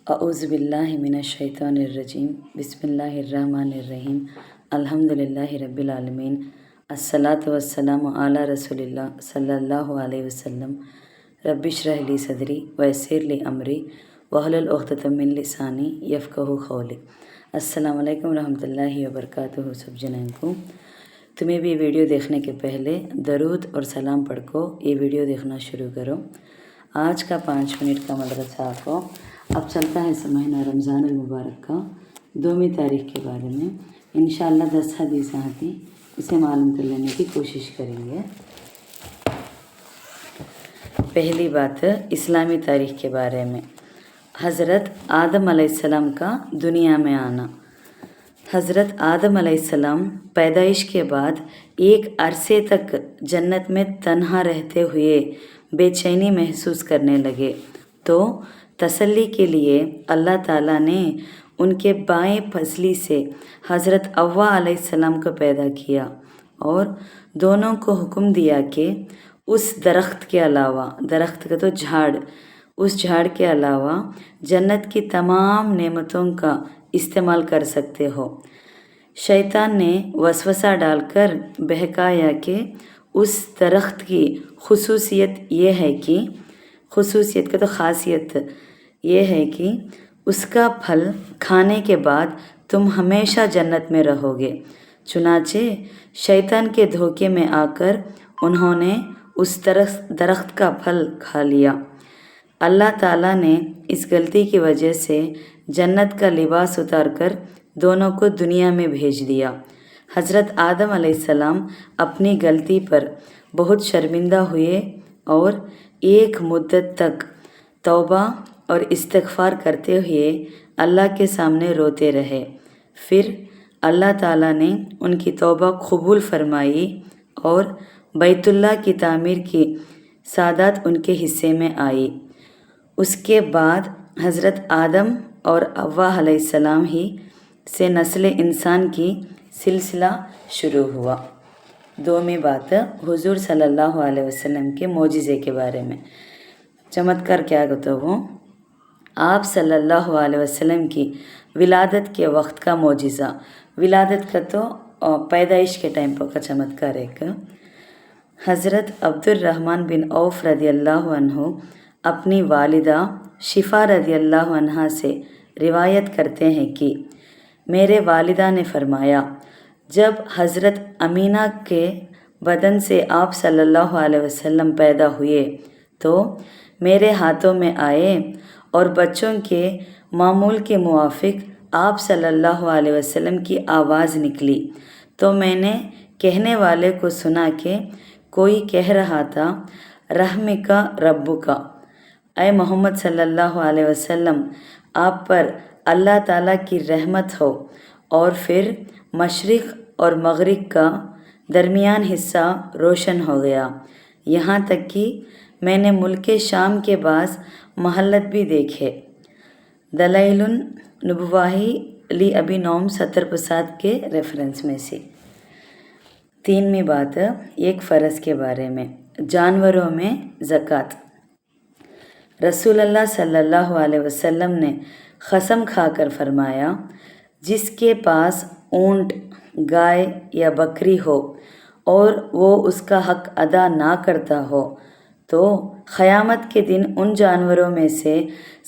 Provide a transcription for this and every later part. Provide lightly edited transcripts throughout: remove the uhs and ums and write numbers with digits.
اعوذ باللہ من الشیطان الرجیم بسم اللہ الرحمن الرحیم الحمدللہ رب العالمین الصلاۃ والسلام علی رسول اللہ صلی اللہ علیہ وسلم رب اشرح لی صدری ویسر لی امری واحلل عقدۃ من لسانی یفقہوا قولی۔ السلام علیکم ورحمۃ اللہ وبرکاتہ سب جنوں کو۔ تمہیں بھی ویڈیو دیکھنے کے پہلے درود اور سلام پڑھ کو یہ ویڈیو دیکھنا شروع کرو۔ آج کا 5 منٹ کا مدرسہ کو اب چلتا ہے اس مہینہ رمضان المبارک کا 2 تاریخ کے بارے میں انشاءاللہ 10 حدیث آتی اسے معلوم کر لینے کی کوشش کریں گے۔ پہلی بات اسلامی تاریخ کے بارے میں، حضرت آدم علیہ السلام کا دنیا میں آنا۔ حضرت آدم علیہ السلام پیدائش کے بعد ایک عرصے تک جنت میں تنہا رہتے ہوئے بے چینی محسوس کرنے لگے، تو تسلی کے لیے اللہ تعالیٰ نے ان کے بائیں پسلی سے حضرت حوا علیہ السلام کو پیدا کیا اور دونوں کو حکم دیا کہ اس درخت کے علاوہ، درخت کا تو جھاڑ، اس جھاڑ کے علاوہ جنت کی تمام نعمتوں کا استعمال کر سکتے ہو۔ شیطان نے وسوسہ ڈال کر بہکایا کہ اس درخت کی خصوصیت یہ ہے کہ اس کا پھل کھانے کے بعد تم ہمیشہ جنت میں رہو گے۔ چنانچہ شیطان کے دھوکے میں آ کر انہوں نے اس درخت کا پھل کھا لیا۔ اللہ تعالیٰ نے اس غلطی کی وجہ سے جنت کا لباس اتار کر دونوں کو دنیا میں بھیج دیا۔ حضرت آدم علیہ السلام اپنی غلطی پر بہت شرمندہ ہوئے اور ایک مدت تک توبہ اور استغفار کرتے ہوئے اللہ کے سامنے روتے رہے۔ پھر اللہ تعالیٰ نے ان کی توبہ قبول فرمائی اور بیت اللہ کی تعمیر کی سعادت ان کے حصے میں آئی۔ اس کے بعد حضرت آدم اور حوا علیہ السلام ہی سے نسل انسان کی سلسلہ شروع ہوا۔ 2 بات حضور صلی اللہ علیہ وسلم کے معجزے کے بارے میں۔ چمتکار کیا کہتا وہ؟ آپ صلی اللہ علیہ وسلم کی ولادت کے وقت کا معجزہ۔ ولادت کا تو پیدائش کے ٹائم پر کا چمتکار ایک۔ حضرت عبد الرحمن بن عوف رضی اللہ عنہ اپنی والدہ شفا رضی اللہ عنہ سے روایت کرتے ہیں کہ میرے والدہ نے فرمایا، جب حضرت امینہ کے بدن سے آپ صلی اللہ علیہ وسلم پیدا ہوئے تو میرے ہاتھوں میں آئے اور بچوں کے معمول کے موافق آپ صلی اللہ علیہ وسلم کی آواز نکلی، تو میں نے کہنے والے کو سنا کہ کوئی کہہ رہا تھا، رحمک ربک، اے محمد صلی اللہ علیہ وسلم آپ پر اللہ تعالیٰ کی رحمت ہو۔ اور پھر مشرق اور مغرب کا درمیان حصہ روشن ہو گیا، یہاں تک کہ میں نے ملک شام کے بعض محلات بھی دیکھے۔ دلائل النبوہ لی ابی نعیم 70 کے ریفرنس میں سے۔ 3 بات ایک فرض کے بارے میں، جانوروں میں زکوٰۃ۔ رسول اللہ صلی اللہ علیہ وسلم نے قسم کھا کر فرمایا، جس کے پاس اونٹ، گائے یا بکری ہو اور وہ اس کا حق ادا نہ کرتا ہو تو قیامت کے دن ان جانوروں میں سے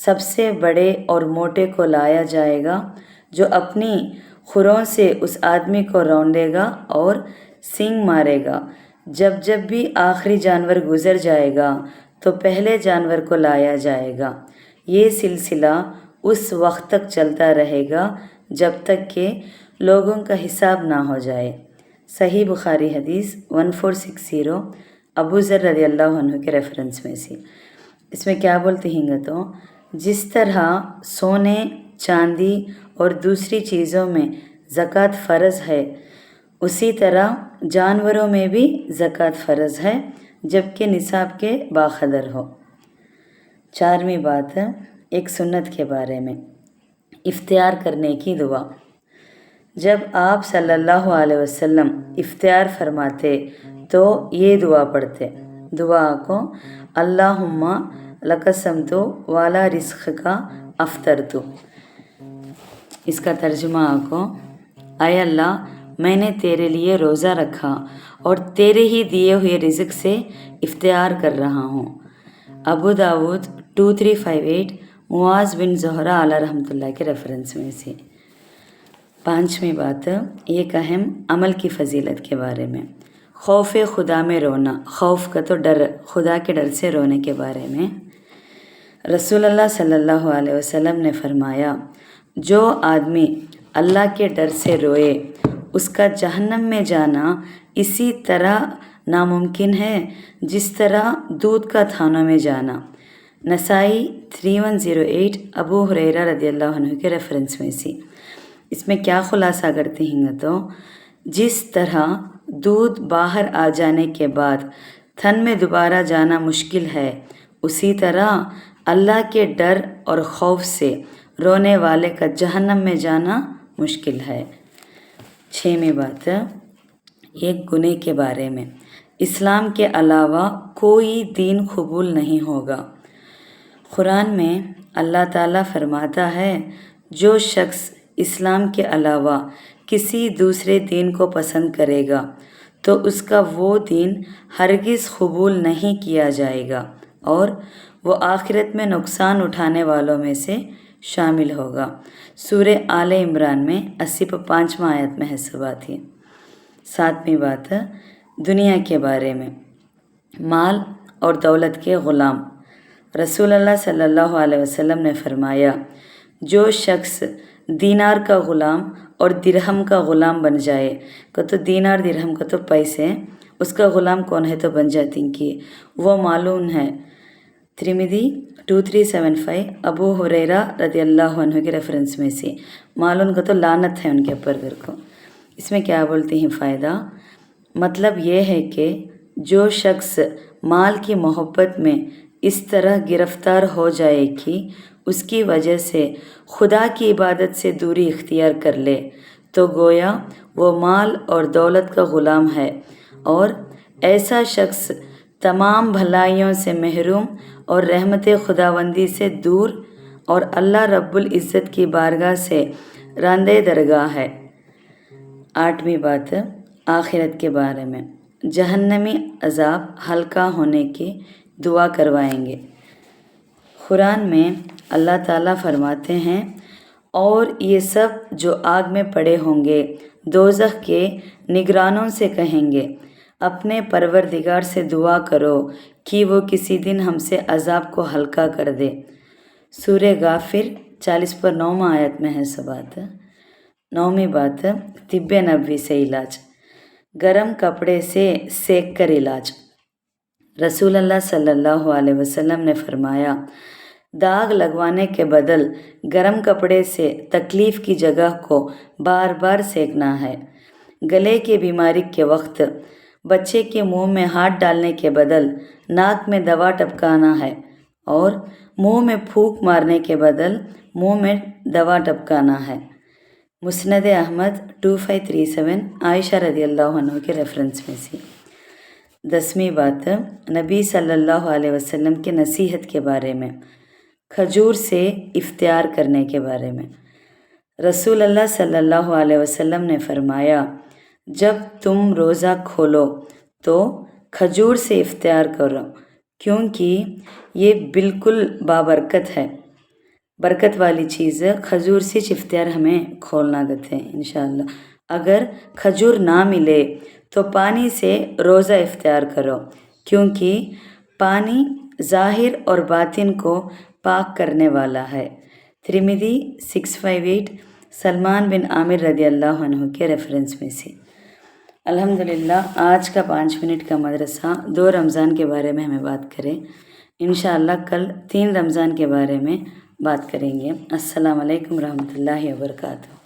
سب سے بڑے اور موٹے کو لایا جائے گا، جو اپنی کھروں سے اس آدمی کو رونڈے گا اور سینگ مارے گا۔ جب بھی آخری جانور گزر جائے گا تو پہلے جانور کو لایا جائے گا۔ یہ سلسلہ اس وقت تک چلتا رہے گا جب تک کہ لوگوں کا حساب نہ ہو جائے۔ صحیح بخاری حدیث 1460 ابو ذر رضی اللہ عنہ کے ریفرنس میں سے۔ اس میں کیا بولتے ہیں گا تو، جس طرح سونے، چاندی اور دوسری چیزوں میں زکوٰۃ فرض ہے، اسی طرح جانوروں میں بھی زکوٰۃ فرض ہے جبکہ نصاب کے باقدر ہو۔ 4 بات ایک سنت کے بارے میں، افطار کرنے کی دعا۔ جب آپ صلی اللہ علیہ وسلم افطار فرماتے تو یہ دعا پڑھتے۔ دعا کو اللہم لک صمت وعلی رزقک अफ्तरतु। इसका तर्जुमा आपको, आय अल्लाह मैंने तेरे लिए रोज़ा रखा और तेरे ही दिए हुए रिज़्क से इफ्तियार कर रहा हूँ। अबू दाऊद 2358 मुआज़ बिन ज़ोहरा आला रहमतुल्लाह के रेफरेंस में से। पांचवी बात, एक अहम अमल की फ़जीलत के बारे में। खौफ खुदा में रोना, खौफ का तो डर, खुदा के डर से रोने के बारे में। रसूलुल्लाह सल्लल्लाहु अलैहि वसल्लम ने फरमाया, जो आदमी अल्लाह के डर से रोए उसका जहन्नम में जाना इसी तरह नामुमकिन है जिस तरह दूध का थानों में जाना। नसाई 3108 अबू हुरैरा रदियल्लाहु अन्हु के रेफरेंस में से। इसमें क्या खुलासा करते हैं तो, जिस तरह दूध बाहर आ जाने के बाद थन में दोबारा जाना मुश्किल है, उसी तरह अल्लाह के डर और खौफ से रोने वाले का जहन्नम में जाना मुश्किल है। छठवीं बात, एक गुनाह के बारे में। इस्लाम के अलावा कोई दीन कबूल नहीं होगा। कुरान में अल्लाह ताला फरमाता है, जो शख्स इस्लाम के अलावा किसी दूसरे दीन को पसंद करेगा तो उसका वो दीन हरगिज़ कबूल नहीं किया जाएगा और वो आखिरत में नुकसान उठाने वालों में से शामिल होगा। सूरे आले इमरान में 80वां आयत में है सब बात है। सातवीं बात, दुनिया के बारे में। माल और दौलत के ग़ुलाम। रसूलुल्लाह सल्लल्लाहु अलैहि वसल्लम ने फरमाया, जो शख्स दीनार का ग़ुलाम और दिरहम का ग़ुलाम बन जाए, तो दीनार दिरहम का तो पैसे, उसका ग़ुलाम कौन है तो बन जाती कि वो मालूम है। तिरमिज़ी 2375 अबू हुरैरा रदियल्लाहु अन्हु के रेफरेंस में से। मालूम का तो लानत है उनके परवर को। इसमें क्या बोलते हैं फ़ायदा, मतलब ये है कि जो शख्स माल की मोहब्बत में इस तरह गिरफ़्तार हो जाए कि उसकी वजह से खुदा की इबादत से दूरी इख्तियार कर ले, तो गोया वो माल और दौलत का ग़ुलाम है और ऐसा शख्स तमाम भलाइयों से महरूम और रहमत खुदावंदी से दूर और अल्लाह रब्बुल इज़्ज़त की बारगाह से रांदे दरगाह है। आठवीं बात, आखिरत के बारे में। जहन्नमी अज़ाब हल्का होने की दुआ करवाएंगे। कुरान में अल्लाह ताला फरमाते हैं, और ये सब जो आग में पड़े होंगे दोज़ख के निगरानों से कहेंगे, अपने परवरदिगार से दुआ करो कि वो किसी दिन हमसे अज़ाब को हल्का कर दे। सूरे गाफिर 40/9 आयत में है सब बात। नौवीं बात, तिब्बे नबवी से इलाज। गरम कपड़े से सेक कर इलाज। रसूलुल्लाह सल्लल्लाहु अलैहि वसल्लम ने फरमाया, दाग लगवाने के बदल गरम कपड़े से तकलीफ़ की जगह को बार बार सेकना है। गले की बीमारी के वक्त बच्चे के मुंह में हाथ डालने के बदल नाक में दवा टपकाना है और मुंह में फूंक मारने के बदल मुंह में दवा टपकाना है। मुस्नद अहमद 2537 आयशा रदियल्लाहु अन्हा के रेफरेंस में से। 10वीं बात, नबी सल्लल्लाहु अलैहि वसल्लम के नसीहत के बारे में। खजूर से इफ्तियार करने के बारे में। रसूलुल्लाह सल्लल्लाहु अलैहि वसल्लम ने फरमाया, जब तुम रोज़ा खोलो तो खजूर से इफ्तियार करो, क्योंकि ये बिल्कुल बाबरकत है। बरकत वाली चीज़ खजूर से इफ्तियार हमें खोलना गते हैं इंशाअल्लाह। अगर खजूर ना मिले तो पानी से रोज़ा इफ्तियार करो, क्योंकि पानी ज़ाहिर और बातिन को पाक करने वाला है। तिरमिज़ी 658 सलमान बिन आमिर रदियल्लाहु अन्हु के रेफरेंस में से। अल्हम्दुलिल्लाह, आज का 5 मिनट का मदरसा 2 रमज़ान के बारे में हमें बात करें। इंशाअल्लाह कल 3 रमज़ान के बारे में बात करेंगे। अस्सलाम वालेकुम रहमतुल्लाहि व बरकातहू।